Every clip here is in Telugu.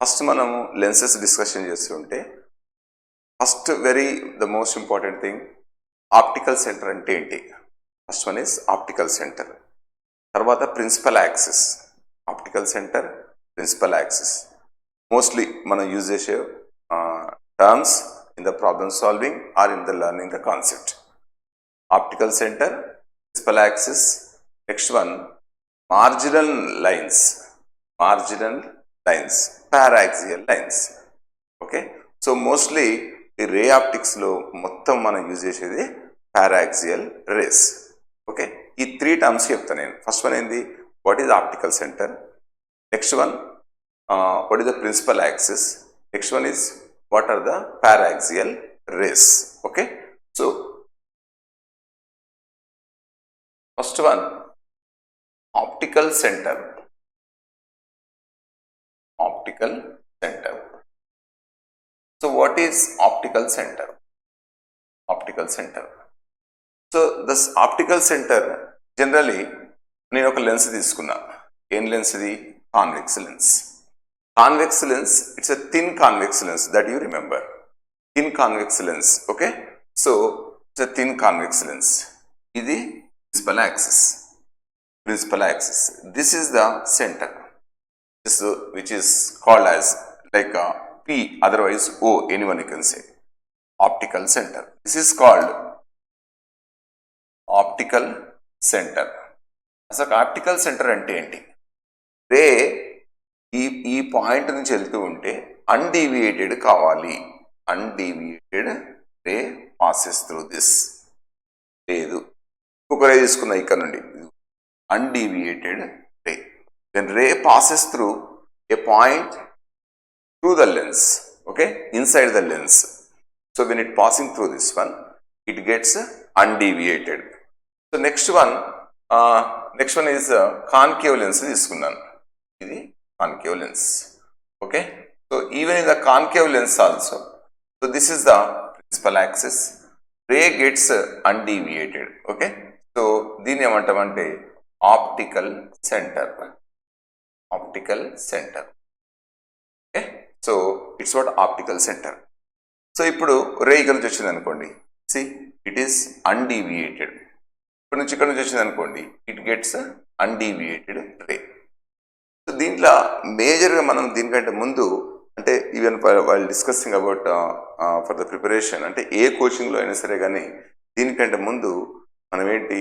ఫస్ట్ మనము లెన్సెస్ డిస్కషన్ చేస్తుంటే first the most important thing optical centre అంటే ఏంటి. First one is optical centre, తర్వాత principal axis. Optical centre, principal axis mostly మనం యూజ్ చేసే terms in the problem solving or in the learning the concept. Optical centre, principal axis. Next one marginal lines, paraxial lines. Okay, so mostly ఈ రే ఆప్టిక్స్ లో మొత్తం మనం యూజ్ చేసేది పారాక్సియల్ రేస్. ఓకే, ఈ 3 టర్మ్స్ చెప్తాను నేను. ఫస్ట్ వన్ ఏంది, what is optical centre. Next one what is the principal axis. Next one is what are the paraxial rays. Okay, so first one optical center. So what is optical center? So this optical center generally నేను ఒక లెన్స్ తీసుకున్నా. ఏం లెన్స్ ఇది? Convex lens. It's a thin convex lens that you remember. Thin convex lens. Okay, so it's a thin convex lens. ఇది principal axis. This is the center, which is called as like P, otherwise O, anyone you can say. Optical center. This is called optical center. అసలు ఆప్టికల్ సెంటర్ అంటే ఏంటి? రే ఈ పాయింట్ నుంచి వెళ్తూ ఉంటే అన్డీవియేటెడ్ కావాలి. అన్డీవియేటెడ్ రే పాసెస్ త్రూ దిస్. లేదు, ఒక రే తీసుకున్నా ఇక్కడ నుండి, undeviated ray. When ray passes through a point through the lens, okay, inside the lens. So when it passing through this one, it gets undeviated. So next one is concave lens తీసుకున్నాను. ఇది concave lens. Okay, so even in the concave lens also, so this is the principal axis. Ray gets undeviated. Okay, so దీన్ని ఏమంటామంటే optical centre. Okay, so it's what optical centre. So ఇప్పుడు రే ఇక్కడ నుంచి వచ్చింది అనుకోండి, సి ఇట్ ఈస్ అన్డీవియేటెడ్. ఇక్కడ నుంచి వచ్చింది అనుకోండి, ఇట్ గెట్స్ అన్డీవియేటెడ్ రే. సో దీంట్లో మేజర్గా మనం దీనికంటే ముందు, అంటే ఈవెన్ వాళ్ళు discussing about for the preparation, అంటే ఏ కోచింగ్లో అయినా సరే కానీ దీనికంటే ముందు మనం ఏంటి,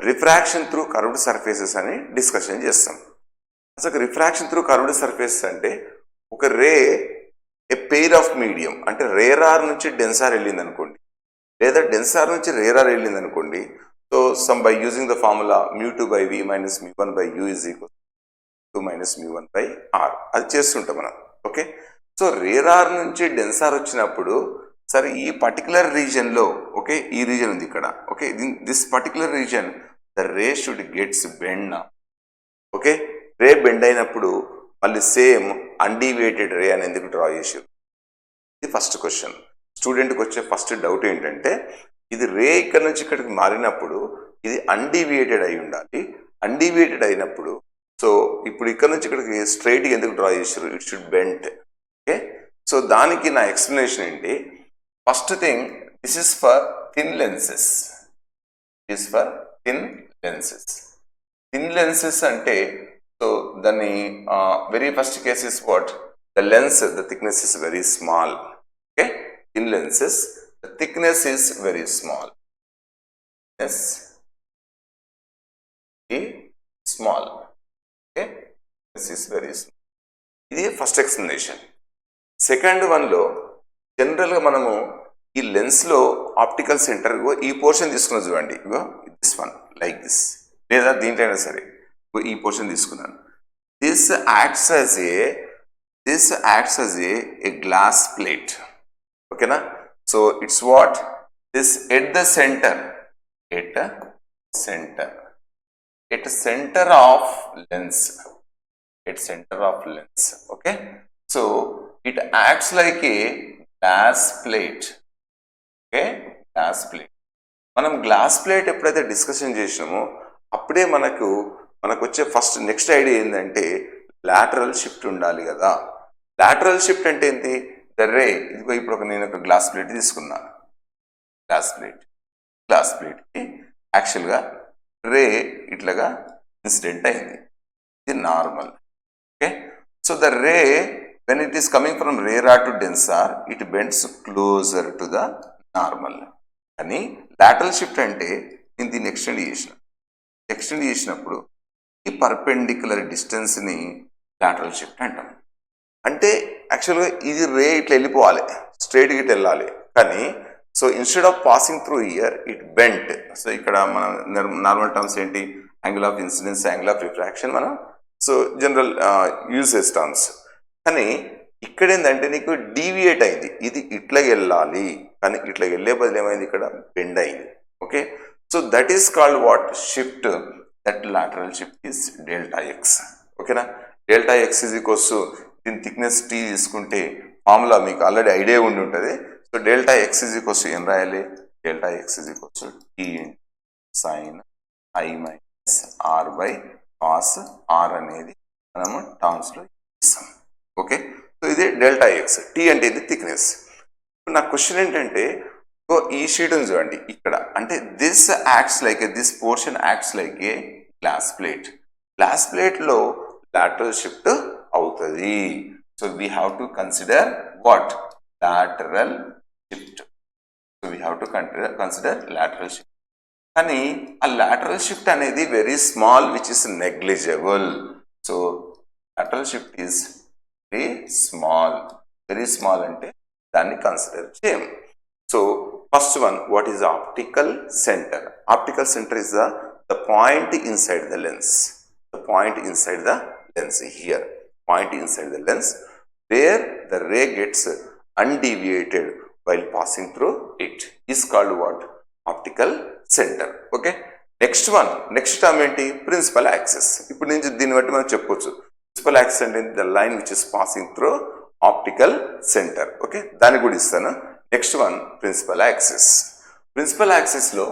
రిఫ్రాక్షన్ త్రూ కర్వ్డ్ సర్ఫేసెస్ అని డిస్కషన్ చేస్తాం. అసలు రిఫ్రాక్షన్ త్రూ కర్వ్డ్ సర్ఫేసెస్ అంటే ఒక రే ఏ పెయిర్ ఆఫ్ మీడియం, అంటే రేరార్ నుంచి డెన్సార్ వెళ్ళింది అనుకోండి, లేదా డెన్సార్ నుంచి రేరార్ వెళ్ళింది అనుకోండి. So sum by using the formula μ2/v - μ1/u = 2 - μ1/r, అది చేస్తుంటాం మనం. ఓకే, సో రేరార్ నుంచి డెన్సార్ వచ్చినప్పుడు సరే ఈ పర్టికులర్ రీజన్లో, ఓకే, ఈ రీజన్ ఉంది ఇక్కడ. Okay, this particular reason the ray should gets bend. Okay, ray bend అయినప్పుడు మళ్ళీ సేమ్ అన్డీవియేటెడ్ రే అని ఎందుకు డ్రా చేసారు? ఇది ఫస్ట్ క్వశ్చన్. స్టూడెంట్కి వచ్చే ఫస్ట్ డౌట్ ఏంటంటే, ఇది రే ఇక్కడ నుంచి ఇక్కడికి మారినప్పుడు ఇది అన్డీవియేటెడ్ అయి ఉండాలి. అన్డీవియేటెడ్ అయినప్పుడు సో ఇప్పుడు ఇక్కడ నుంచి ఇక్కడికి స్ట్రైట్గా ఎందుకు డ్రా చేసారు? It should bend. Okay, so దానికి నా ఎక్స్ప్లెనేషన్ ఏంటి? First thing, this is for thin lenses. Thin lenses అంటే, సో దాన్ని very first case is what, the lens the thickness is very small. Okay, thin lenses the thickness is very small. Okay, this is very small. ఇది ఫస్ట్ ఎక్స్ప్లెనేషన్. సెకండ్ వన్లో జనరల్గా మనము ఈ లెన్స్లో ఆప్టికల్ సెంటర్ ఈ పోర్షన్ తీసుకున్నా చూడండి, ఇగో దిస్ వన్ లైక్ దిస్, లేదా దీంట్లోనే సరే ఈ పోర్షన్ తీసుకున్నాను. This acts as a glass plate. ఓకేనా, so it's what this at the centre of lens. Okay, so it acts like a glass plate. Okay, glass plate. మనం గ్లాస్ ప్లేట్ ఎప్పుడైతే డిస్కషన్ చేసినామో అప్పుడే మనకు వచ్చే ఫస్ట్ నెక్స్ట్ ఐడియా ఏంటంటే లాటరల్ షిఫ్ట్ ఉండాలి కదా. లాటరల్ షిఫ్ట్ అంటే ఏంటి? ద రే, ఇదిగో ఇప్పుడు నేను ఒక గ్లాస్ ప్లేట్ తీసుకున్నాను. గ్లాస్ ప్లేట్కి యాక్చువల్గా రే ఇట్లాగా ఇన్సిడెంట్ అయింది. ఇది normal. Okay, so the ray when it is coming from rarer to denser, it bends closer to the normal. కానీ లాటరల్ షిఫ్ట్ అంటే నేను దీన్ని ఎక్స్టెండ్ చేసినప్పుడు ఈ పర్పెండిక్యులర్ డిస్టెన్స్ని లాటరల్ షిఫ్ట్ అంటాం. అంటే యాక్చువల్గా ఇది రే ఇట్లా వెళ్ళిపోవాలి, స్ట్రైట్గా ఇట్లా వెళ్ళాలి. కానీ so instead of passing through year it bent. So ఇక్కడ మనం నార్మల్ టర్మ్స్ ఏంటి? Angle of incidence, angle of refraction మనం సో జనరల్ యూసేజ్ టర్మ్స్. కానీ ఇక్కడ ఏంటంటే నీకు డీవియేట్ అయింది. ఇది ఇట్లా వెళ్ళాలి కానీ ఇట్లా వెళ్ళే బదులు ఏమైంది? ఇక్కడ బెండ్ అయింది. Okay, so that is called what? Shift. That lateral shift is delta x. ఓకేనా? డెల్టా ఎక్స్ ఈజ్ ఈక్వల్స్ దీని థిక్నెస్ టీ తీసుకుంటే ఫార్ములా మీకు ఆల్రెడీ ఐడియా ఉండి ఉంటుంది. So delta x is equals ఏం రాయాలి? Delta x is equals t sine i minus r by cos r అనేది మనము టర్మ్స్లో ఇస్తాం. ఓకే, సో ఇది డెల్టా ఎక్స్. టీ అంటే ఇది థిక్నెస్. నా క్వశ్చన్ ఏంటంటే ఈ షీట్ చూడండి ఇక్కడ. అంటే this portion acts like A glass plate. Glass ప్లేట్లో లాటరల్ షిఫ్ట్ అవుతుంది. So we have to consider what? Lateral shift. So we have to consider lateral shift. కానీ ఆ లాటరల్ షిఫ్ట్ అనేది very small which is negligible. So lateral shift is very small అంటే దాన్ని కన్సిడర్ చేయం. So first one, what is optical centre? Optical centre is the point inside the lens. The point inside the lens here, point inside the lens where the ray gets undeviated while passing through it is called what? Optical center. Okay, next term ఏంటి? Principal axis. ఇప్పుడు నుంచి దీన్ని బట్టి మనం చెప్పొచ్చు ప్రిన్సిపల్ యాక్సిస్ అంటే the line which is passing through optical center. Okay, దాన్ని కూడా ఇస్తాను. Next one, principal axis. Principal యాక్సిస్లో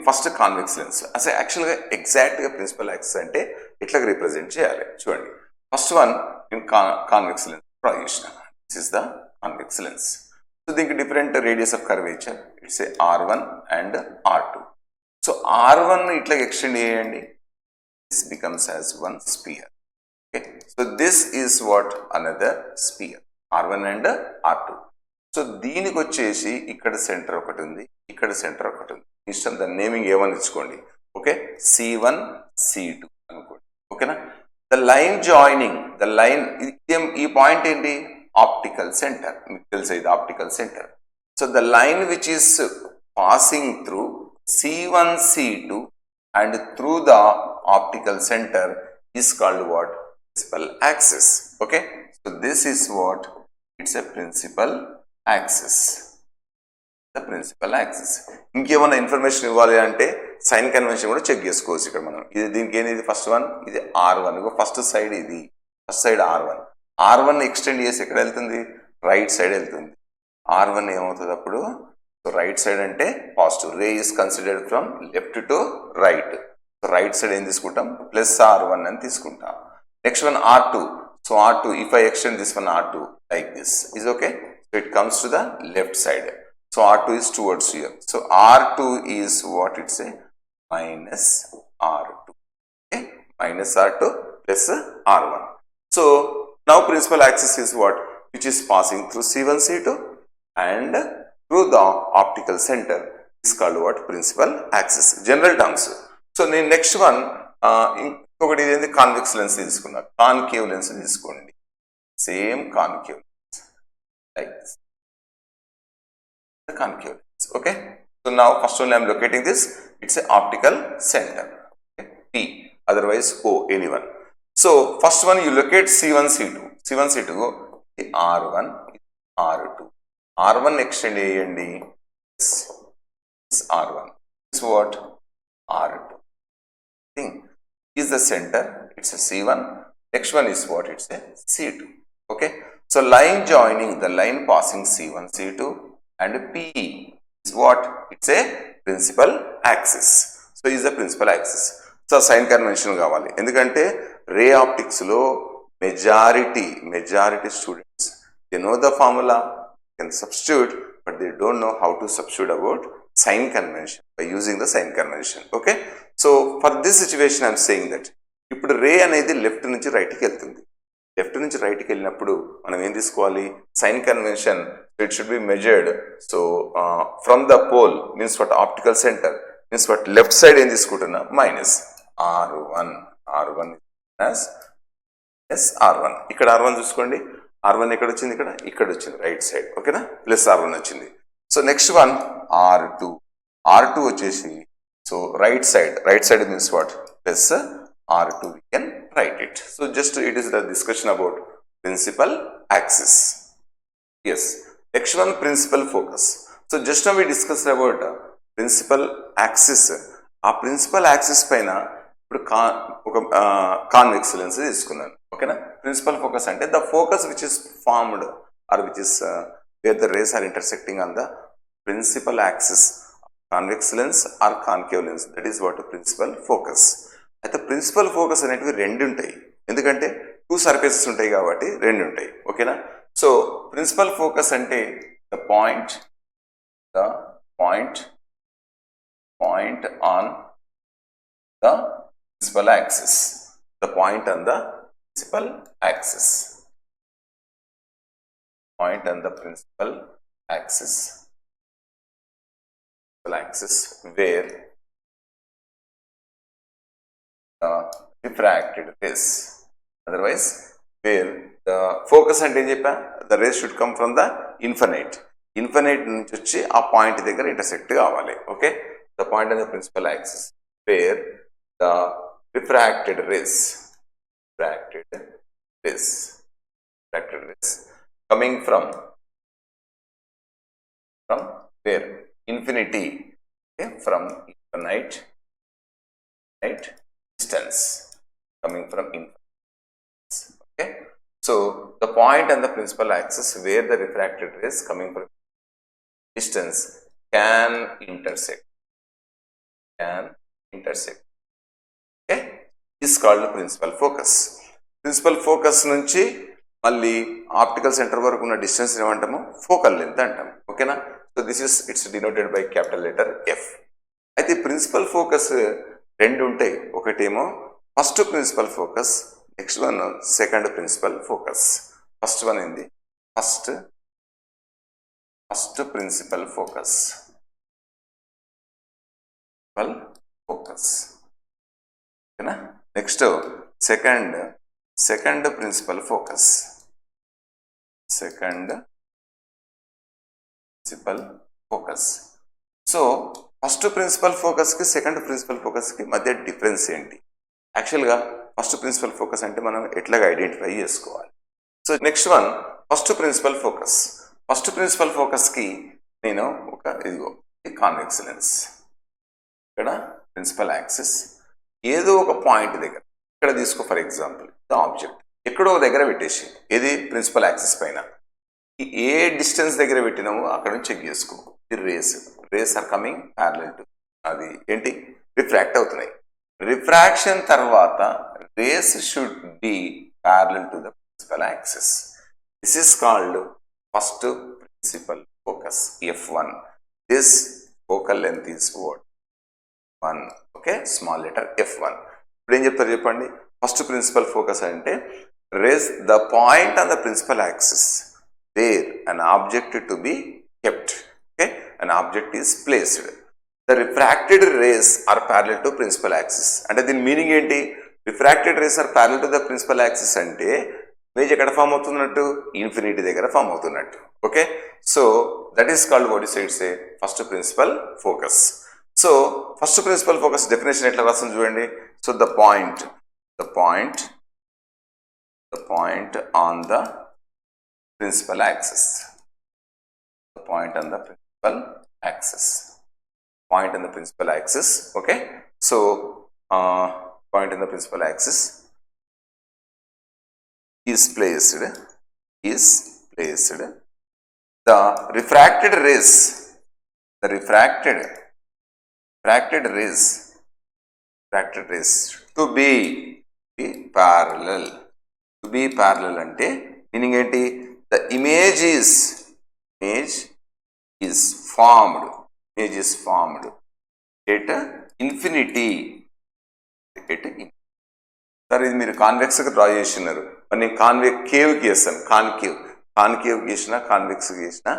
ఫస్ట్ కాన్వెక్స్ లెన్స్. అసలు యాక్చువల్గా ఎగ్జాక్ట్గా ప్రిన్సిపల్ యాక్సిస్ అంటే ఇట్లా రిప్రజెంట్ చేయాలి. చూడండి, ఫస్ట్ వన్ నేను కాన్వెక్స్ లెన్స్ డ్రా చేసిన. This is the convex lens. So దీనికి different radius of curvature. It's a R1 and R2. So R1 ఇట్లా ఎక్స్టెండ్ చేయండి. This becomes as one sphere. Okay, so this is what? Another sphere. R1 and R2. So దీనికి వచ్చేసి ఇక్కడ సెంటర్ ఒకటి ఉంది, ఇక్కడ సెంటర్ ఒకటి ఉంది. ఇష్టం దాని నేమింగ్ ఏమని ఇచ్చుకోండి. ఓకే, C1 C2 అనుకోండి. ఓకేనా? ద లైన్ జాయినింగ్, ఈ పాయింట్ ఏంటి? Optical centre. మీకు తెలుసు ఇది optical centre. So the line which is passing through C1 C2 and through the optical centre is called what? Principal axis. Okay, so this is what? It's a principal axis. The principal axis. ఇంకేమైనా ఇన్ఫర్మేషన్ ఇవ్వాలి అంటే సైన్ కన్వెన్షన్ కూడా చెక్ చేసుకోవచ్చు. ఇక్కడ మనం ఇది దీనికి ఏంది? ఫస్ట్ వన్ ఇది R1. ఫస్ట్ సైడ్ ఇది, ఫస్ట్ సైడ్ R1 ఎక్స్టెండ్ చేసి ఎక్కడ వెళ్తుంది? రైట్ సైడ్ వెళ్తుంది. R1 ఏమవుతుంది అప్పుడు? సో రైట్ సైడ్ అంటే positive. Ray is considered from left to right. So right side ఏం తీసుకుంటాం? ప్లస్ R1 అని తీసుకుంటాం. Next one R2. So R2, if I extend this one R2 like this, is okay? So it comes to the left side. So R2 is towards here. So R2 is what? It's a minus R2. Okay, minus R2 plus R1. So now principal axis is what? Which is passing through C1 C2 and through the optical center is called what? Principal axis. General terms. So next one, ఇంకొకటి ఇదేంటి? కాన్వెక్స్ లెన్స్ తీసుకున్నా. కాన్కేవ్ లెన్స్ తీసుకోండి. Same concave lens like this. Concave lens. Okay, so now first one I am locating this. It's a optical center. Okay? P, otherwise O, anyone. So first one you locate C1 C2. C1 C2 the R1 R2. R1 extend చేయండి. This R1 is what? R2. Thing is the center. It's a C1. Next one is what? It's a C2. Okay, so line joining, the line passing C1 C2 and P is what? It's a principal axis. So is the principal axis. So sign convention కావాలి. ఎందుకంటే రే ఆప్టిక్స్ లో majority students, they know the formula, can substitute, but they don't know how to substitute about sign convention by using the sign convention. Okay, so for this situation I'm saying that ఇప్పుడు రే అనేది లెఫ్ట్ నుంచి రైట్కి వెళ్తుంది. లెఫ్ట్ నుంచి రైట్కి వెళ్ళినప్పుడు మనం ఏం తీసుకోవాలి, sign convention. It should be measured. So from the pole means what optical centre means what left side ఏం తీసుకుంటున్నా మైనస్ R1 R1 ఇక్కడ R1 చూసుకోండి. R1 ఎక్కడ వచ్చింది, ఇక్కడ వచ్చింది రైట్ సైడ్. ఓకేనా, ప్లస్ R1 వచ్చింది. సో నెక్స్ట్ వన్ R2 వచ్చేసి so right side means what plus R2 we can write it. So just it is the discussion about principal axis. Yes, next one principal focus. So just now we discussed about principal axis. ఆ principal axis పైన ఇప్పుడు ఒక కాన్వెక్స్ లెన్స్ తీసుకున్నాను. ఓకేనా, ప్రిన్సిపల్ ఫోకస్ అంటే the focus which is formed or which is where the rays are intersecting on the principal axis convex lens or concave lens, that is what principal focus. అయితే ప్రిన్సిపల్ ఫోకస్ అనేటివి రెండు ఉంటాయి, ఎందుకంటే 2 సర్ఫేసెస్ ఉంటాయి కాబట్టి రెండు ఉంటాయి. ఓకేనా, సో ప్రిన్సిపల్ ఫోకస్ అంటే the point on the principal axis, the point on the principal axis, point on the principal axis where diffracted rays, otherwise where the focus అంటే ఏం చెప్పా, the rays should come from the infinite నుంచి వచ్చి ఆ పాయింట్ దగ్గర ఇంటర్సెక్ట్ కావాలి. Okay, the point on the principal axis where the refracted rays coming from where infinity, okay, from infinite distance coming from infinite. Okay, so the point on the principal axis where the refracted rays coming from distance can intersect. Okay, is called principal focus. Principal focus నుంచి మళ్ళీ ఆప్టికల్ సెంటర్ వరకు ఉన్న డిస్టెన్స్ ఏమంటాము, ఫోకల్ లెంత్ అంటాము. ఓకేనా, so this is it's denoted by capital letter F. అయితే ప్రిన్సిపల్ ఫోకస్ రెండు ఉంటాయి, ఒకటేమో first principal focus, next one second principal focus. First one ఏంది, ఫస్ట్ ప్రిన్సిపల్ ఫోకస్, ఓకేనా. Next second principal focus, so first principal ఫోకస్కి సెకండ్ ప్రిన్సిపల్ ఫోకస్కి మధ్య డిఫరెన్స్ ఏంటి? యాక్చువల్గా ఫస్ట్ ప్రిన్సిపల్ ఫోకస్ అంటే మనం ఎట్లాగా ఐడెంటిఫై చేసుకోవాలి. So next one first principal ఫోకస్కి నేను ఒక ఇదిగో కాన్వెక్స్ లెన్స్, ఇక్కడ ప్రిన్సిపల్ యాక్సిస్ ఏదో ఒక పాయింట్ దగ్గర ఇక్కడ తీసుకో, ఫర్ ఎగ్జాంపుల్ ద ఆబ్జెక్ట్ ఎక్కడో దగ్గర పెట్టేసి, ఏది ప్రిన్సిపల్ యాక్సిస్ పైన ఏ డిస్టెన్స్ దగ్గర పెట్టినామో అక్కడ నుంచి చెక్ చేసుకో. ఈ rays are coming parallel to, అది ఏంటి, రిఫ్రాక్ట్ అవుతున్నాయి. రిఫ్రాక్షన్ తర్వాత rays should be parallel to the principal axis. This is called first principal focus F1. This focal length is what 1. Okay, small letter F1. ఇప్పుడు ఏం చెప్తారు చెప్పండి, ఫస్ట్ ప్రిన్సిపల్ ఫోకస్ అంటే rays the point on the principal axis where an object to be kept. Okay, an object is placed. The refracted rays are parallel to principal axis. అంటే దీని మీనింగ్ ఏంటి, refracted rays are parallel to the principal axis అంటే ఇమేజ్ ఎక్కడ ఫామ్ అవుతున్నట్టు, ఇన్ఫినిటీ దగ్గర ఫామ్ అవుతున్నట్టు. Okay, so that is called what is it's a first principal focus. So first principal focus definition ఎట్లా రాస్తుంది చూడండి. So the point on the principal axis, the point on the principal axis, okay. So point on the principal axis is placed the refracted rays to be parallel to be parallel అంటే మీనింగ్ ఏంటి? The image is formed at infinity. Sir ఇది మీరు కాన్వెక్స్కి డ్రా చేస్తున్నారు, మరి నేను కేవ్కి వేస్తాను. కాన్కేవ్ గీసిన, కాన్వెక్స్ గీసిన,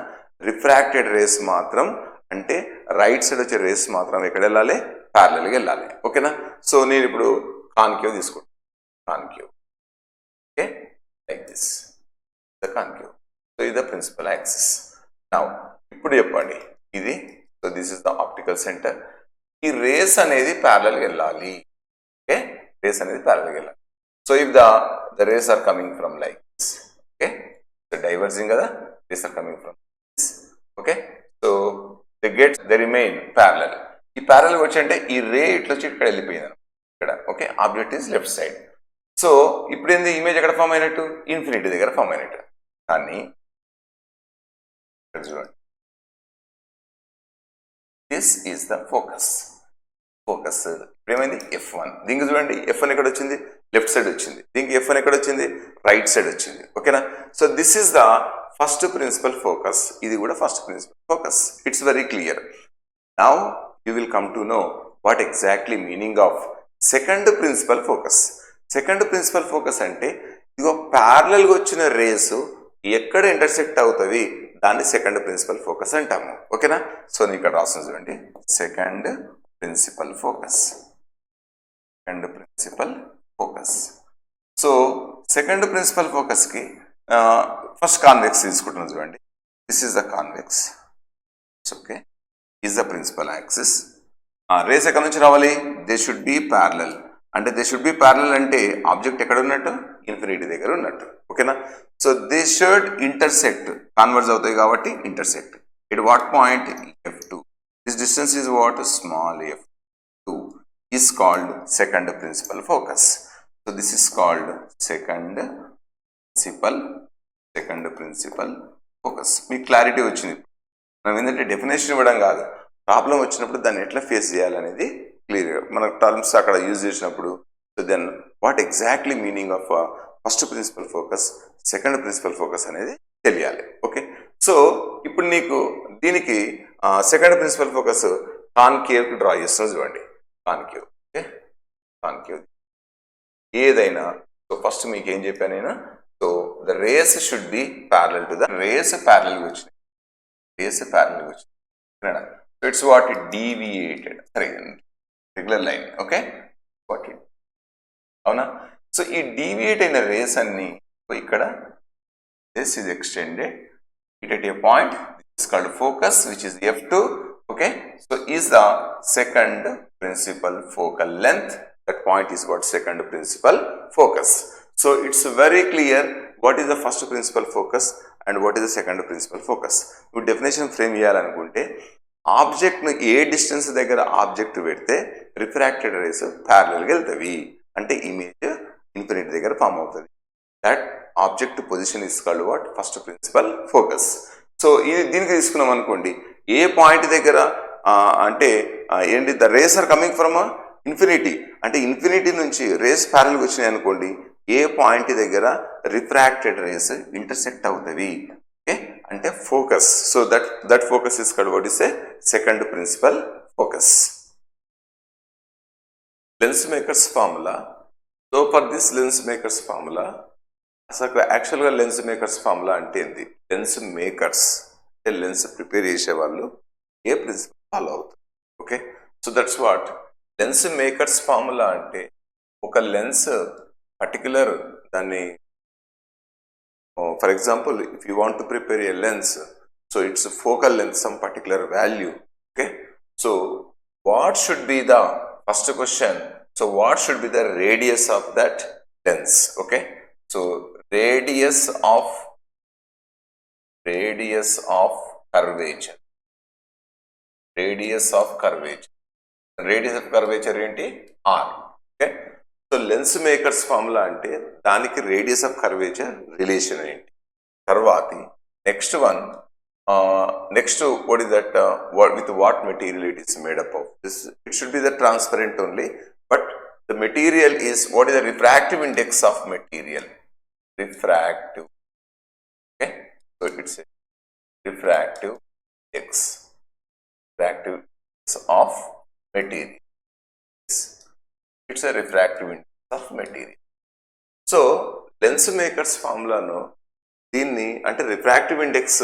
రిఫ్రాక్టెడ్ రేస్ మాత్రం అంటే రైట్ సైడ్ వచ్చే రేస్ మాత్రం ఎక్కడ వెళ్ళాలి? ప్యారలల్గా వెళ్ళాలి. ఓకేనా? సో నేను ఇప్పుడు కాన్కేవ్ తీసుకుంటాను. Concave, okay, like this the concave. So ఇది ద ప్రిన్సిపల్ యాక్సిస్. నౌ ఇప్పుడు చెప్పండి ఇది. So this is the optical centre. ఈ రేస్ అనేది ప్యారలల్గా వెళ్ళాలి. ఓకే, రేస్ అనేది ప్యారలల్గా వెళ్ళాలి. So if the rays are coming from like this, okay, so diverging కదా, rays are coming from this. Okay, so they remain parallel. ఈ ప్యారలల్ వచ్చి అంటే ఈ రే ఇట్లా వచ్చి ఇక్కడ వెళ్ళిపోయింది ఇక్కడ. Okay, object is left side. So ఇప్పుడు ఏంది? ఇమేజ్ ఎక్కడ ఫామ్ అయినట్టు? ఇన్ఫినిటీ దగ్గర ఫామ్ అయినట్టు. కానీ చూడండి, దిస్ ఈజ్ ద ఫోకస్. ఇప్పుడు ఏమైంది? F1. దీనికి చూడండి, F1 ఎక్కడ వచ్చింది? లెఫ్ట్ సైడ్ వచ్చింది. దీనికి F1 ఎక్కడ వచ్చింది? రైట్ సైడ్ వచ్చింది. ఓకేనా? So this is the first principal focus. ఇది కూడా first principal focus. It's very clear. Now you will come to know what exactly meaning of second principal focus. Second principal focus అంటే ఇదిగో ప్యారలల్గా వచ్చిన రేసు ఎక్కడ ఇంటర్సెక్ట్ అవుతుంది, దాన్ని సెకండ్ ప్రిన్సిపల్ ఫోకస్ అంటాము. ఓకేనా? సో నేను ఇక్కడ రాసిన చూడండి, second principal focus. So second principal ఫోకస్కి ఫస్ట్ కాన్వెక్స్ తీసుకుంటున్నాం చూడండి. This is the convex. Okay, is the principal axis. Rays ఎక్కడ నుంచి రావాలి? They should be parallel. అంటే దే షుడ్ బి ప్యారలల్ అంటే ఆబ్జెక్ట్ ఎక్కడ ఉన్నట్టు? ఇన్ఫినిటీ దగ్గర ఉన్నట్టు. ఓకేనా? So they should intersect, converge అవుతాయి కాబట్టి intersect. At what point? F2. This distance is what? Small f2 is called second principal focus. So this is called second principal focus. మీకు క్లారిటీ వచ్చింది. మనం ఏంటంటే డెఫినేషన్ ఇవ్వడం కాదు, ప్రాబ్లం వచ్చినప్పుడు దాన్ని ఎట్లా ఫేస్ చేయాలనేది క్లియర్గా మన టర్మ్స్ అక్కడ యూజ్ చేసినప్పుడు. So then what exactly meaning of first principal focus, second principal focus అనేది తెలియాలి. ఓకే, సో ఇప్పుడు నీకు దీనికి సెకండ్ ప్రిన్సిపల్ ఫోకస్ కాన్కేవ్కి డ్రా చేస్తున్నా చూడండి. కాన్కేవ్, ఓకే, కాన్కేవ్ ఏదైనా. సో ఫస్ట్ మీకు ఏం చెప్పాను నేను? So the rays should be parallel to the rays ప్యారలల్గా వచ్చింది. సో ఇట్స్ వాట్ డీవియేటెడ్, సరే, రెగ్యులర్ లైన్. ఓకే, వాట్ అవునా? సో ఈ డీవియేట్ అయిన రేస్ అన్ని ఇక్కడ this is extended it at a point. This is called focus, which is F2. Okay, so is the second principal focal length. That point is what? Second principal focus. So it's very clear what is the first principal focus and what is the second principal focus. You definition frame చేయాలనుకుంటే ఆబ్జెక్ట్ ను ఏ డిస్టెన్స్ దగ్గర ఆబ్జెక్ట్ పెడితే రిఫ్రాక్టెడ్ రేస్ ప్యారలల్ గా వెళ్తాయి అంటే ఇమేజ్ ఇన్ఫినిటీ దగ్గర ఫామ్ అవుతుంది. That object position is called what? First principal focus. So ఇది దీనికి తీసుకున్నాం అనుకోండి, ఏ పాయింట్ దగ్గర అంటే ఏంటి? The rays are coming from infinity, అంటే ఇన్ఫినిటీ నుంచి రేస్ ప్యారల్గా వచ్చినాయి అనుకోండి, ఏ పాయింట్ దగ్గర రిఫ్రాక్టెడ్ రేస్ ఇంటర్సెక్ట్ అవుతుంది. ఓకే, అంటే focus. So that focus is called what is a second principal focus. Lens makers formula. So for this lens makers formula, అసలు యాక్చువల్గా లెన్స్ మేకర్స్ ఫార్ములా అంటే ఏంటి? లెన్స్ మేకర్స్ అంటే లెన్స్ ప్రిపేర్ చేసే వాళ్ళు ఏ ప్రిన్సిపల్ ఫాలో అవుతుంది. Okay, so that's what lens makers formula అంటే. ఒక లెన్స్ పర్టికులర్ దాన్ని, for example if you want to prepare A lens, so it's focal length some particular value. Okay, so what should be the first question? So what should be the radius of that lens? Okay, so radius of curvature. Radius of curvature ఏంటి? R. Okay, so lens makers formula అంటే దానికి రేడియస్ ఆఫ్ కర్వేచర్ రిలేషన్ ఏంటి? తర్వాతి next one, next what is that? With what material it is made up of? This it should be the transparent only, but the material is what is the refractive index of material? refractive. Okay, so it's a refractive index. Refractive index of material. It's a refractive index of material. So lens makers ఫార్ములాను దీన్ని అంటే రిఫ్రాక్టివ్ ఇండెక్స్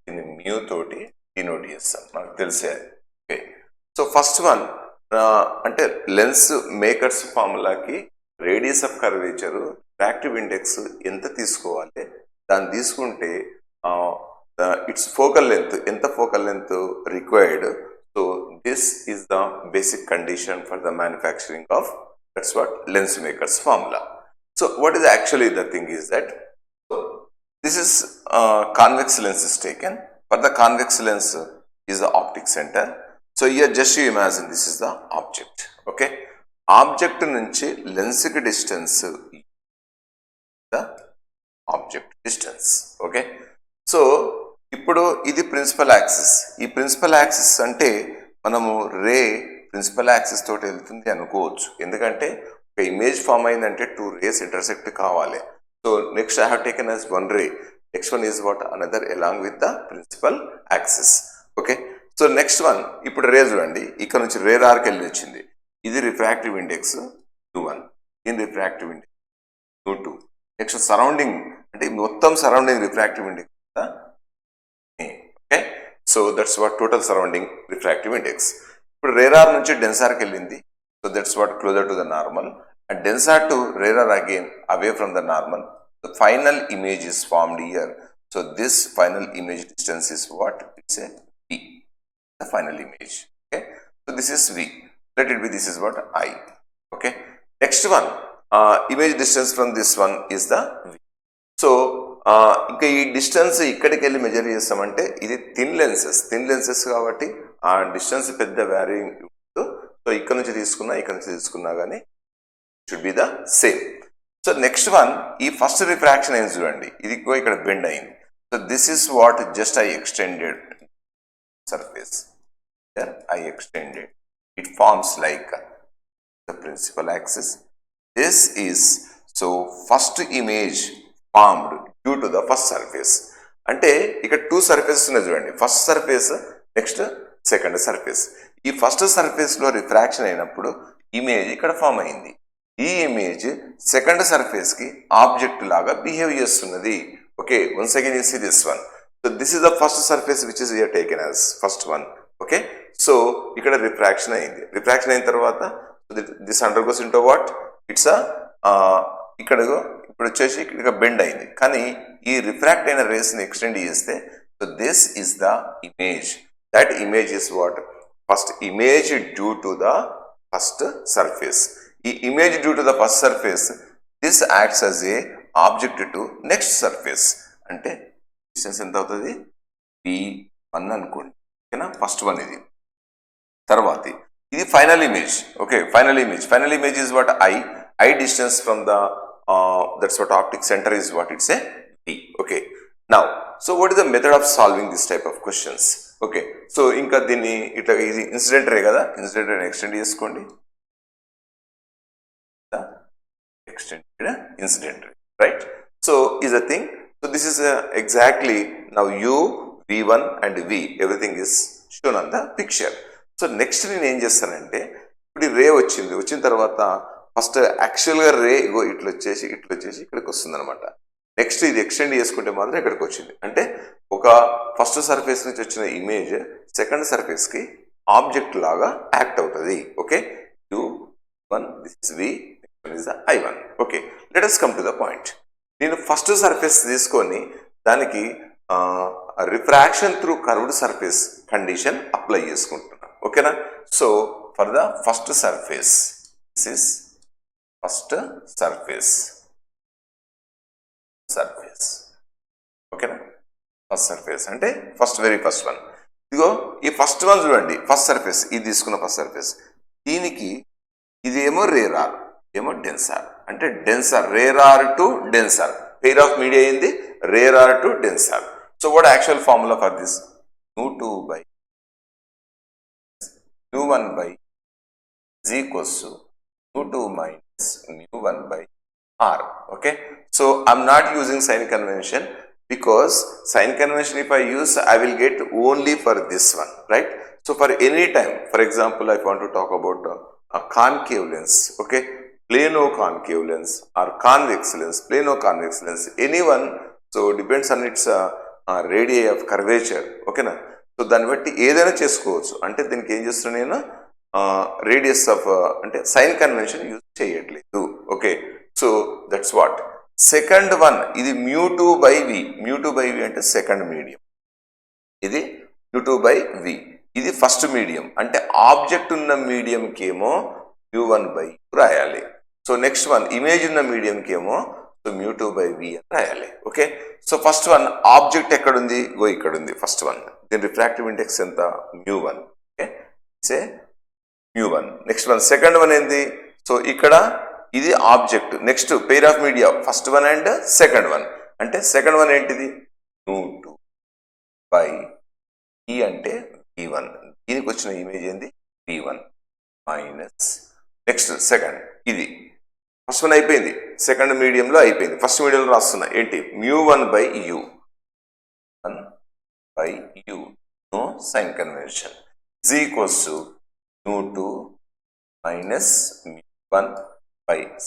దీన్ని మ్యూ తోటి డినోట్ చేస్తాం, మనకు తెలిసే. ఓకే, సో ఫస్ట్ వన్ అంటే లెన్స్ మేకర్స్ ఫార్ములాకి radius of curvature refractive index ఎంత తీసుకోవాలి, దాన్ని తీసుకుంటే ఇట్స్ ఫోకల్ లెంత్ ఎంత focal length required. So this is the basic condition for the manufacturing of that's what lens makers formula. So what is actually the thing is that this is convex lens is taken. For the convex lens is the optic center. So here just you imagine this is the object. Okay, object nunchi lens ki distance the object distance. Okay, so ఇప్పుడు ఇది ప్రిన్సిపల్ యాక్సిస్. ఈ ప్రిన్సిపల్ యాక్సిస్ అంటే మనము రే ప్రిన్సిపల్ యాక్సిస్ తోటి వెళ్తుంది అనుకోవచ్చు, ఎందుకంటే ఒక ఇమేజ్ ఫామ్ అయిందంటే 2 rays ఇంటర్సెక్ట్ కావాలి. So next I have taken as 1 ray, next one is what another along with the principal axis. Okay, so next one ఇప్పుడు రే చూడండి, ఇక్కడ నుంచి రే ఆర్కి వెళ్ళి వచ్చింది. ఇది రిఫ్రాక్టివ్ ఇండెక్స్ 2.1, దీని రిఫ్రాక్టివ్ ఇండెక్స్ 2.2. నెక్స్ట్ సరౌండింగ్ అంటే మొత్తం surrounding refractive index. Okay, so that's what total surrounding refractive index. ఇప్పుడు రేరార్ నుంచి డెన్సార్కి వెళ్ళింది. So that's what closer to the normal, and denser to rarer again away from the normal. The final image is formed here. So this final image distance is what? It's a V, the final image. Okay, so this is V. Let it be, this is what I. Okay, next one, image distance from this one is the V. So ఇంకా ఈ డిస్టెన్స్ ఇక్కడికి వెళ్ళి మెజర్ చేస్తామంటే ఇది థిన్ లెన్సెస్ కాబట్టి ఆ డిస్టెన్స్ పెద్ద వ్యారింగ్. సో ఇక్కడ నుంచి తీసుకున్నా కానీ should be the same. So next one, ఈ ఫస్ట్ రిఫ్రాక్షన్ అయింది చూడండి, ఇది ఇక్కడ బెండ్ అయింది. So this is what just I extended surface. I extended, it forms like the principal axis. This is so first image formed due to the first surface. అంటే ఇక్కడ 2 సర్ఫేసెస్ ఉన్నాయి చూడండి, first surface next second surface. ఈ ఫస్ట్ సర్ఫేస్ లో రిఫ్రాక్షన్ అయినప్పుడు ఇమేజ్ ఇక్కడ ఫామ్ అయింది. ఈ ఇమేజ్ సెకండ్ సర్ఫేస్ కి ఆబ్జెక్ట్ లాగా బిహేవ్ చేస్తున్నది. Okay, once again you see this one. So this is the first surface which is here taken as first one. Okay, so ఇక్కడ రిఫ్రాక్షన్ అయింది. రిఫ్రాక్షన్ అయిన తర్వాత this undergoes into what, it's ఇక్కడ ఇప్పుడు వచ్చేసి ఇక్కడ బెండ్ అయింది. కానీ ఈ రిఫ్రాక్ట్ అయిన రేస్ ని ఎక్స్టెండ్ చేస్తే so this is the image. That image is what first image due to the first surface. ఈ image due to the first surface, this acts as a object to next surface. అంటే డిస్టెన్స్ ఎంత అవుతుంది, P1 అనుకోండి. ఓకేనా, ఫస్ట్ వన్ ఇది. తర్వాత ఇది final image. Okay, final image is what I distance from the that's what optic centre is what it's a D. Okay, now so what is the method of solving this type of questions? Okay, so ఇంకా దీన్ని ఇట్లా ఇది ఇన్సిడెంట్ రే కదా, ఇన్సిడెంట్ రే ఎక్స్టెండ్ చేసుకోండి. Extended incident ray, right? So is a thing. So this is exactly now U, V1 and V, everything is shown on the picture. So next నేను ఏం చేస్తానంటే, ఇప్పుడు రే వచ్చిన తర్వాత ఫస్ట్ యాక్చువల్గా రే ఇట్లా వచ్చేసి ఇక్కడికి వస్తుంది అనమాట. నెక్స్ట్ ఇది ఎక్స్టెండ్ చేసుకుంటే మాత్రం ఇక్కడికి వచ్చింది. అంటే ఒక ఫస్ట్ సర్ఫేస్ నుంచి వచ్చిన ఇమేజ్ సెకండ్ సర్ఫేస్ కి ఆబ్జెక్ట్ లాగా యాక్ట్ అవుతుంది. Okay, U1, this is V, is the I1. Okay, let us come to the point. నేను ఫస్ట్ సర్ఫేస్ తీసుకొని దానికి refraction through curved surface condition apply చేసుకుంటున్నాను. ఓకేనా, so for the first surface, this is first surface. ఓకేనా, ఫస్ట్ సర్ఫేస్ అంటే వెరీ ఫస్ట్ వన్. ఇదిగో ఈ ఫస్ట్ వన్ చూడండి, ఫస్ట్ సర్ఫేస్ ఇది తీసుకున్న ఫస్ట్ సర్ఫేస్, దీనికి ఇదేమో రేరార్ ఏమో డెన్సార్. అంటే denser, rarer to denser, pair of media అయింది rarer to denser. So what actual formula for this, μ2 by μ1 by is equals to μ2 minus μ1 by R. Okay, so I'm not using sign convention because sign convention if I use, I will get only for this one, right? So for any time, for example, I want to talk about a concave lens, okay, plano concave lens or convex lens, plano convex lens, anyone. So depends on its radii of curvature, okay na. So దాన్ని బట్టి ఏదైనా చేసుకోవచ్చు. అంటే దీనికి ఏం చేస్తున్నా నేను రేడియస్ ఆఫ్ అంటే సైన్ కన్వెన్షన్ యూజ్ చేయట్లేదు. Okay, so that's what. Second one ఇది μ2/v. μ2/v అంటే సెకండ్ మీడియం, ఇది μ2/v. ఇది ఫస్ట్ మీడియం, అంటే ఆబ్జెక్ట్ ఉన్న మీడియంకి ఏమో μ1/u రాయాలి. సో నెక్స్ట్ వన్ ఇమేజ్ ఉన్న మీడియంకి ఏమో సో μ2/v అని రాయాలి. Okay, so first one object ఎక్కడుంది, ఇక్కడ ఉంది ఫస్ట్ వన్. దీని రిఫ్రాక్టివ్ ఇండెక్స్ ఎంత, μ1. Okay, say μ1. Next one second one ఏంది, సో ఇక్కడ ఇది object. Next pair of media first one and second one, అంటే సెకండ్ వన్ ఏంటిది μ2/e అంటే v1. దీనికి వచ్చిన ఇమేజ్ ఏంది v1 మైనస్ నెక్స్ట్ సెకండ్. ఇది ఫస్ట్ వన్ అయిపోయింది, సెకండ్ మీడియంలో అయిపోయింది, ఫస్ట్ మీడియంలో రాస్తున్నా ఏంటి μ1/u. 1/u no sign convention is equals to μ2 minus μ1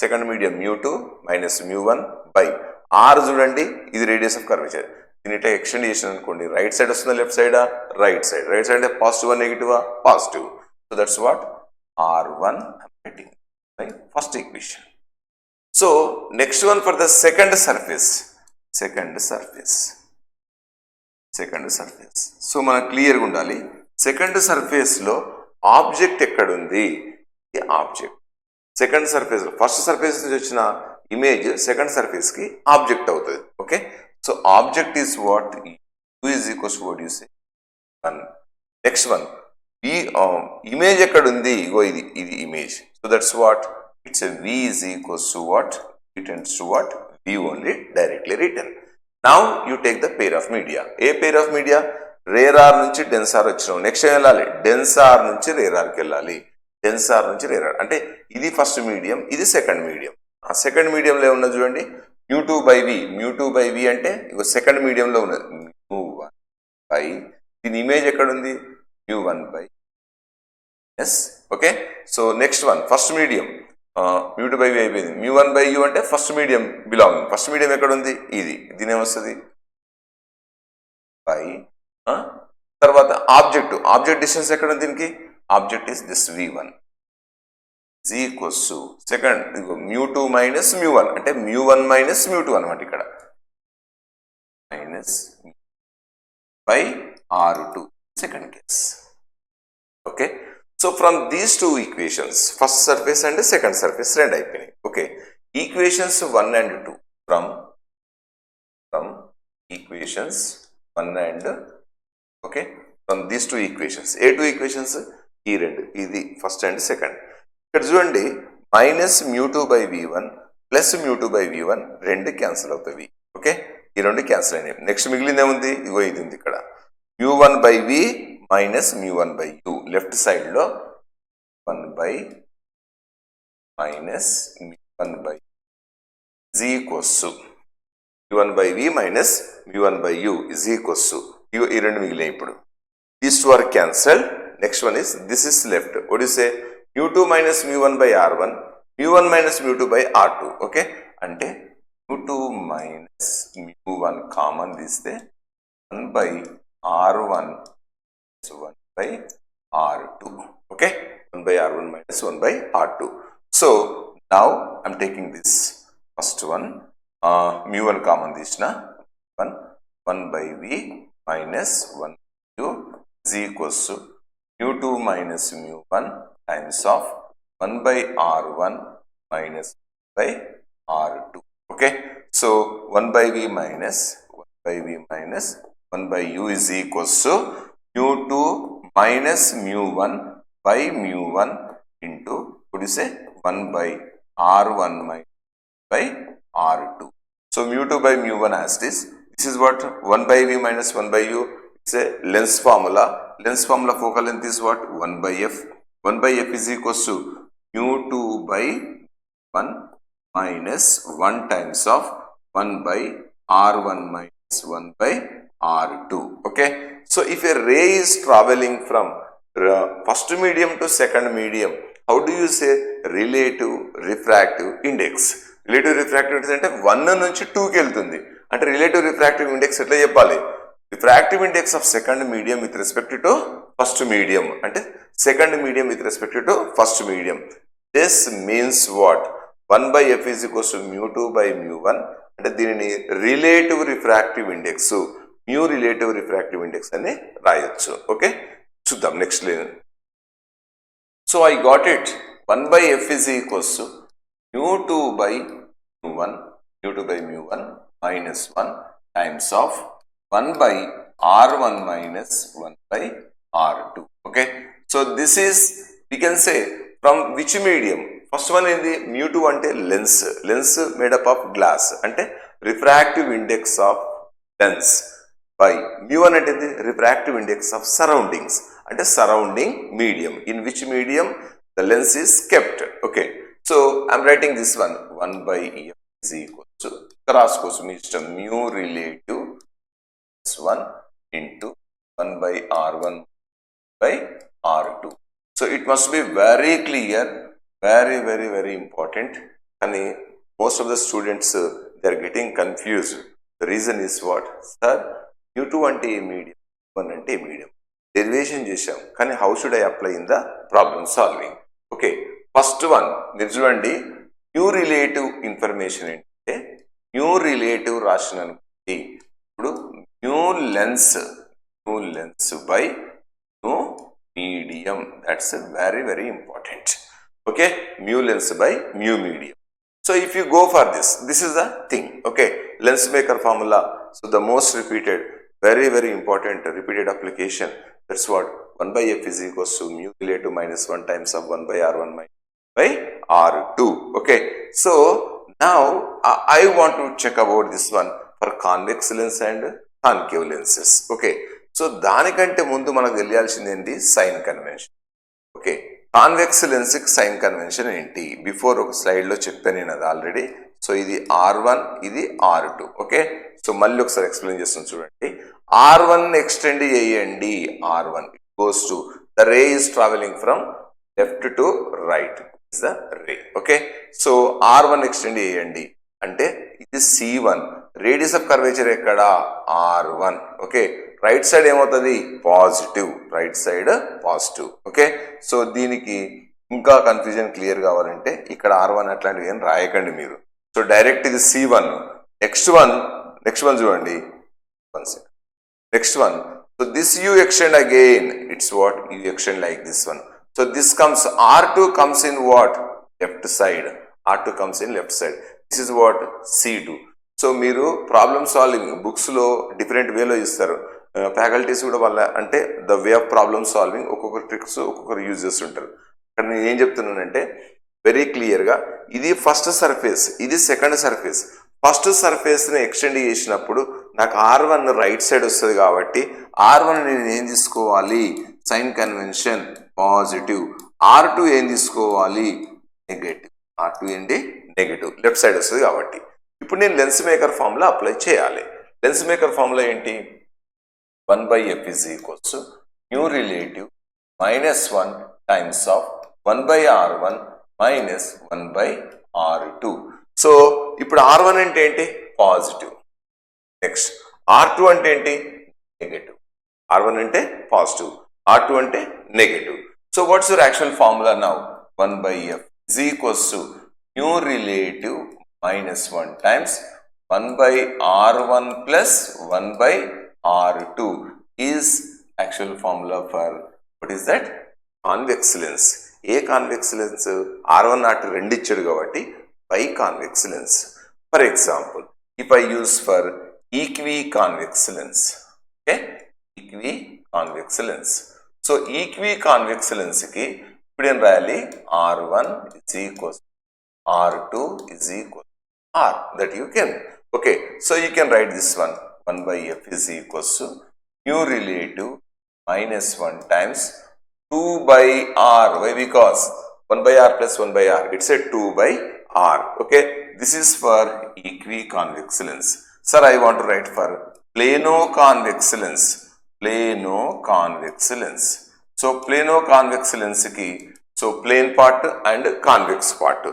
second medium μ2 minus μ1 r. చూడండి ఇది రేడియస్ ఆఫ్ కర్వేచర్. దీని ఇట్లా ఎక్స్టెండ్ చేసిన అనుకోండి, రైట్ సైడ్ వస్తుందా లెఫ్ట్ సైడా, రైట్ సైడ్. రైట్ సైడ్ అంటే పాజిటివ్ నెగిటివా, positive. So that's what r1 first equation. So next one for the second surface. So మనకు క్లియర్గా ఉండాలి, సెకండ్ సర్ఫేస్ లో ఆబ్జెక్ట్ ఎక్కడుంది, ఆబ్జెక్ట్ సెకండ్ సర్ఫేస్ లో. ఫస్ట్ సర్ఫేస్ నుంచి వచ్చిన ఇమేజ్ సెకండ్ సర్ఫేస్ కి ఆబ్జెక్ట్ అవుతుంది. Okay, so object is what, u is equals to what you say 1. Next one ఈ ఇమేజ్ ఎక్కడుంది, ఇది image. So that's what it's v is equals to what, it tends to what, v only directly written. Now you take the pair of media. ఏ pair of media, rarer నుంచి డెన్స్ ఆర్ వచ్చినాం. నెక్స్ట్ ఏం వెళ్ళాలి, డెన్స్ ఆర్ నుంచి రేర్ ఆర్కి వెళ్ళాలి. డెన్స్ ఆర్ నుంచి రేర్ ఆర్ అంటే ఇది ఫస్ట్ మీడియం, ఇది సెకండ్ మీడియం. ఆ సెకండ్ మీడియంలో ఏమున్నది చూడండి μ2/v. μ2/v అంటే ఇగో సెకండ్ మీడియంలో ఉన్నది μ1/, దీని ఇమేజ్ ఎక్కడుంది μ1/. Okay, so next one first medium μ2/v అయిపోయింది, μ1/u అంటే first medium belonging. First medium ఎక్కడ ఉంది, ఇది. దీని ఏమొస్తుంది తర్వాత ఆబ్జెక్ట్ డిస్టెన్స్ ఎక్కడ ఉంది దీనికి, object is this v1 is equals to second μ2 minus μ1 అంటే μ1 మైనస్ μ2 అనమాట. ఇక్కడ minus r2 second case. Okay, so from these two equations first surface and second surface రెండు అయిపోయినాయి. Okay, equations 1 and 2 from equations 1 and okay from these two equations. A two equations, ఈ రెండు, ఇది ఫస్ట్ అండ్ సెకండ్. ఇక్కడ చూడండి మైనస్ μ2/v1 ప్లస్ μ2/v1 రెండు క్యాన్సిల్ అవుతాయి. ఓకే, ఈ రెండు క్యాన్సిల్ అయినాయి. నెక్స్ట్ మిగిలింది ఏముంది, ఇగో ఇది ఉంది ఇక్కడ μ1/v minus μ1/u. Left side లో 1/, minus μ1/u is equals to μ1/v minus μ1/u is equals to ఈ రెండు మిగిలినాయి. ఇప్పుడు these two are cancelled. Next one is this is left. What you say μ2 minus μ1/r1, μ1 minus μ2/r2. Okay, అంటే μ2 మైనస్ μ1 కామన్ తీస్తే 1/r1 1/r2. Okay, 1/r1 minus 1/r2. So now I'm taking this first one, μ1 common తీసిన 1/v minus 1/u is equals to μ2 minus μ1 times of 1/r1 minus 1/r2. Okay, so 1/v minus 1/u is equals to μ2 minus μ1 by μ1 into what do you say 1/r1 minus by r2. So μ2 by μ1 as this is what 1/v minus 1/u. It's a lens formula. Lens formula focal length is what 1/f. 1/f is equals to μ2 by 1 minus 1 times of 1 by r1 minus 1 by r2. Okay, so if a ray is traveling from first medium to second medium, how do you say relative refractive index? Relative refractive index అంటే 1 నుంచి 2కి వెళ్తుంది అంటే రిలేటివ్ రిఫ్రాక్టివ్ ఇండెక్స్ ఎట్లా చెప్పాలి? Refractive index of second medium with respect to first medium అంటే second medium with respect to first medium. This means what? 1 by f is equals to mu2 by mu1 అంటే దీనిని relative refractive index, mu relative refractive index అని రాయొచ్చు. ఓకే, చూద్దాం next line. So I got it. 1 by f is equals to mu2 by mu1, mu2 by mu1 minus 1 times of 1 by r1 minus 1 by r2. Okay, so this is, we can say, from which medium? First one is the mu2 ante lens, lens made up of glass ante refractive index of lens by mu1 ante the refractive index of surroundings ante surrounding medium, in which medium the lens is kept. Okay, so I am writing this one, 1 by f is equal to cross కోసం మీ ఇష్టం, mu relative 1 into 1 by r1 by r2. So it must be very clear, very important. And most of the students they are getting confused. The reason is what? Sir, mu2 ante medium, 1 ante medium. Derivation చేశాం, కానీ how should I apply in the problem solving? Okay, first one మీరు చూడండి, న్యూ రిలేటివ్ ఇన్ఫర్మేషన్ ఏంటంటే న్యూ రిలేటివ్ రాసిన అనుకోండి. ఇప్పుడు new lens by new medium, that's very important. Okay, mu lens by mu medium. So if you go for this is the thing. Okay, lens maker formula. So the most repeated, very important repeated application, that's what 1 by f is equals to mu relative minus 1 times of 1 by r1 minus by r2. Okay, so now I want to check about this one for convex lens and concave lenses. Okay, so దానికంటే ముందు మనకు తెలియాల్సింది ఏంటి? Sign convention. Okay, convex lens కి సైన్ కన్వెన్షన్ ఏంటి? బిఫోర్ ఒక స్లైడ్ లో చెప్పాను నేను అది ఆల్రెడీ. సో ఇది r1, ఇది r2. ఓకే, సో మళ్ళీ ఒకసారి ఎక్స్ప్లెయిన్ చేస్తాను చూడండి. r1 ఎక్స్టెండ్ చేయండి, r1 it goes to the ray is travelling from left to right is the ray. Okay, so r1 extend చేయండి అంటే ఇది c1, రేడియస్ ఆఫ్ కర్వేచర్ ఎక్కడ? r1. ఓకే, రైట్ సైడ్ ఏమవుతుంది? Positive, right side positive. Okay, so దీనికి ఇంకా కన్ఫ్యూజన్ క్లియర్ కావాలంటే ఇక్కడ r1 అట్లాంటివి ఏం రాయకండి మీరు. సో డైరెక్ట్ ఇది c1. నెక్స్ట్ వన్ చూడండి, next one. So this you extend again, it's what? You extend like this one. So this comes, r2 comes in what? Left side. r2 comes in left side. This is what? c2. So మీరు ప్రాబ్లమ్ సాల్వింగ్ బుక్స్ లో డిఫరెంట్ వేలో ఇస్తారు. ఫ్యాకల్టీస్ కూడా వాళ్ళ అంటే the way of problem solving ఒక్కొక్క ట్రిక్స్ ఒక్కొక్కరు యూజ్ చేస్తుంటారు. ఇక్కడ నేను ఏం చెప్తున్నానంటే వెరీ క్లియర్గా ఇది ఫస్ట్ సర్ఫేస్, ఇది సెకండ్ సర్ఫేస్. ఫస్ట్ సర్ఫేస్ని ఎక్స్టెండ్ చేసినప్పుడు నాకు r1 రైట్ సైడ్ వస్తుంది కాబట్టి r1 నేను ఏం తీసుకోవాలి? Sign convention positive. r2 ఏం తీసుకోవాలి? నెగటివ్. r2 ఏంటి? నెగటివ్, లెఫ్ట్ సైడ్ వస్తుంది కాబట్టి. ఇప్పుడు నేను లెన్స్ మేకర్ ఫార్ములా అప్లై చేయాలి. లెన్స్ మేకర్ ఫార్ములా ఏంటి? 1 by f is equals to mu relative minus 1 times of 1 by r1 minus 1 by r2. So ఇప్పుడు r1 అంటే ఏంటి? పాజిటివ్. నెక్స్ట్ r2 అంటే ఏంటి? నెగటివ్. r1 అంటే పాజిటివ్, r2 అంటే negative. So what's your actual formula now? 1 by f is equals to mu relative minus 1 times 1 by r1 plus 1 by r2 is actual formula for what is that? Convex lens. A convex lens? r1 not 2 ఇచ్చాడు కాబట్టి by convex lens. For example if I use for equi convex lens. Okay, equi convex lens. So equi convex lens కి ఇప్పుడు ఏం రాయాలి? r1 is equals r2 is equal r, that you can. Okay, so you can write this one, 1 by f is equals to mu relative minus 1 times 2 by r. Why? Because 1 by r plus 1 by r, it's a 2 by R. Okay, this is for equiconvex lens. Sir, I want to write for plano-convex lens. Plano-convex lens. So plano-convex lens ki so plane part and convex part.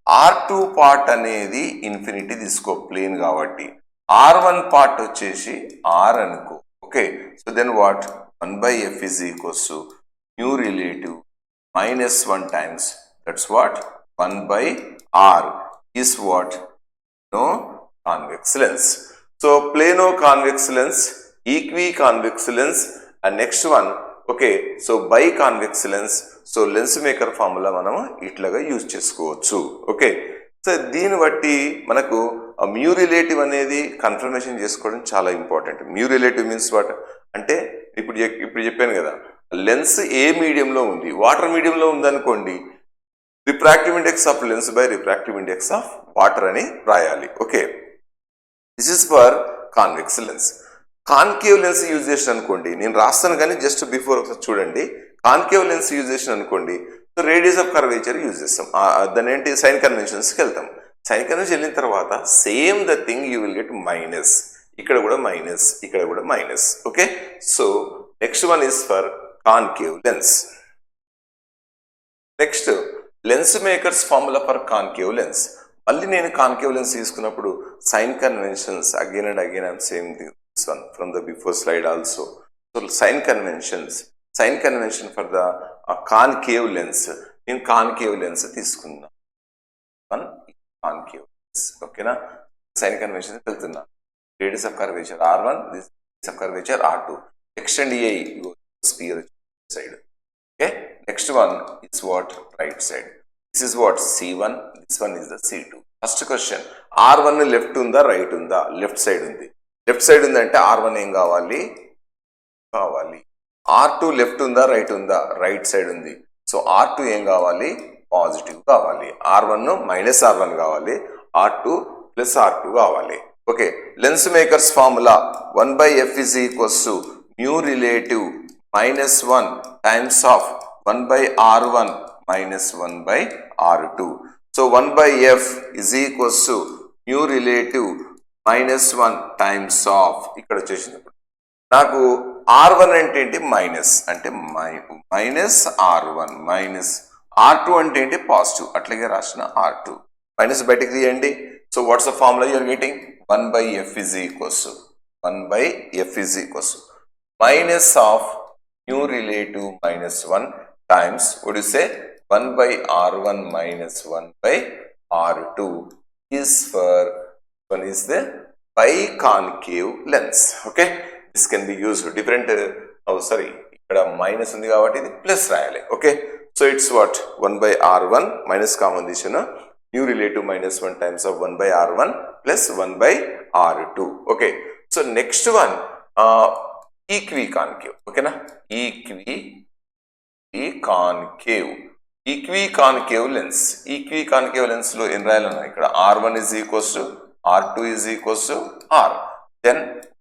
R2 part అనేది ఇన్ఫినిటీ తీసుకో ప్లేన్ కాబట్టి R1 part వచ్చేసి R అనుకో. Okay, so then what 1/f is equals to mu relative minus 1 times, that's what 1/r is what? No convex lens. So plano convex lens, equiconvex lens, and next one, okay, so biconvex lens. So lens maker formula మనం ఇట్లాగా యూజ్ చేసుకోవచ్చు. ఓకే, సో దీన్ని బట్టి మనకు మ్యూ రిలేటివ్ అనేది కన్ఫర్మేషన్ చేసుకోవడం చాలా important. Mu relative means what అంటే ఇప్పుడు చెప్పాను కదా, లెన్స్ ఏ మీడియంలో ఉంది, వాటర్ మీడియంలో ఉందనుకోండి, refractive index of lens by refractive index of water అని రాయాలి. Okay, this is for convex lens. Concave lens use చేసిన అనుకోండి, నేను రాస్తాను కానీ జస్ట్ బిఫోర్ ఒకసారి చూడండి. కాన్కేవ్ లెన్స్ యూజ్ చేసిన అనుకోండి, so radius of curvature use చేస్తాం. దాని ఏంటి సైన్ కన్వెన్షన్స్కి వెళ్తాం. సైన్ కన్వెన్షన్ వెళ్ళిన తర్వాత same the thing you will get minus. ఇక్కడ కూడా మైనస్, ఇక్కడ కూడా minus. Okay, so next one is for concave lens. Next lens makers formula for concave lens. మళ్ళీ నేను కాన్కేవ్ లెన్స్ తీసుకున్నప్పుడు sign conventions again and again I'm same this one from the before slide also. So sign convention for the concave lens, నేను కాన్కేవ్ లెన్స్ తీసుకున్నా. కాన్కేవ్ లెన్స్, ఓకేనా. సైన్ కన్వెన్షన్ వెళ్తున్నా. Radius of curvature R1, radius of curvature R2. Extend A spear side. Okay, next one it's what right side. This is what C1, this one is the C2. First question, R1 left ఉందా రైట్ ఉందా? లెఫ్ట్ సైడ్ ఉంది. లెఫ్ట్ సైడ్ ఉందంటే R1 ఏం కావాలి? R2 లెఫ్ట్ ఉందా రైట్ ఉందా? రైట్ సైడ్ ఉంది. సో R2 ఏం కావాలి? పాజిటివ్ కావాలి. R1 మైనస్ R1 కావాలి, R2 ప్లస్ R2 కావాలి. Okay, lens makers formula 1/f is equals to mu relative minus 1 times of 1/r1 minus 1/r2. So 1/f is equals to mu relative minus 1 times of, ఇక్కడ వచ్చేసినప్పుడు నాకు R1 అంటే ఏంటి? మైనస్ అంటే మైనస్ R1 మైనస్ R2 అంటే ఏంటి? పాజిటివ్. అట్లాగే రాసిన R2 మైనస్ బయటకు తీయండి. So what's the formula you're getting? 1/f is equals to minus of mu relative minus 1 times, what do you say? 1/r1 minus 1/r2 is for, one is the biconcave lens. Okay, this can be used different. ఇక్కడ మైనస్ ఉంది కాబట్టి ఇది ప్లస్ రాయాలి. Okay, so it's what 1/r1 minus common తీసిన mu relative minus 1 times of 1/r1 plus 1/r2. Okay, so next one equiconcave. Okay na, equiconcave lens లో ఏం రాయాలన్నా, ఇక్కడ R1 is equals to R2 is equals to R, then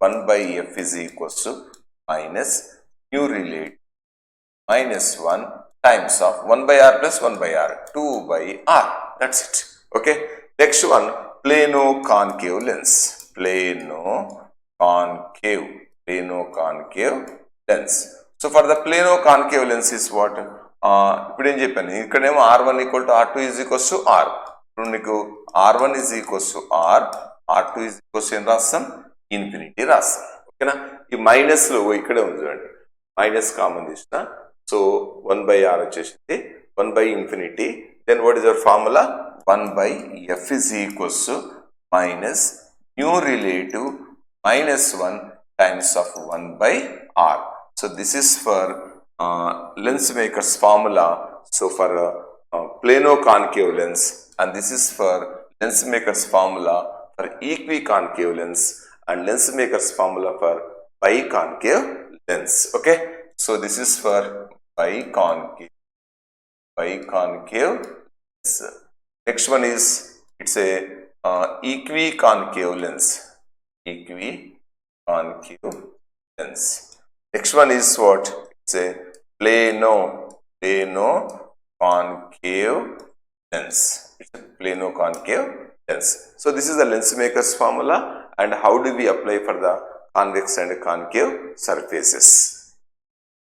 1/f is equals to minus mu relative minus 1 times of 1/r plus 1/r, 2/r. That's it. Okay, next one plano concave lens. Plano concave lens. So for the plano concave lens is what? ఇప్పుడు ఏం చెప్పాను, ఇక్కడేమో R1 equal to R2 is equals to R. ఇప్పుడు నీకు R1 is equals to R, R2 is equals to ఏం రాస్తాం? ఇన్ఫినిటీ రాస్తాం. ఓకేనా, ఈ మైనస్ లో ఇక్కడే ఉంది చూడండి, మైనస్ కామన్ తీసిన. సో 1/r వచ్చేసింది, 1/infinity. Then what is your formula? 1/f is equals to minus mu relative minus 1 times of 1/r. So this is for lens maker's formula. So for plano concave lens, and this is for lens maker's formula for equiconcave lens, and lens maker's formula for biconcave lens. Okay, so this is for biconcave lens. Next one is, it's a equiconcave lens. Next one is what? It's a plano concave lens. It's a plano concave lens. So this is the lens maker's formula, and how do we apply for the convex and concave surfaces.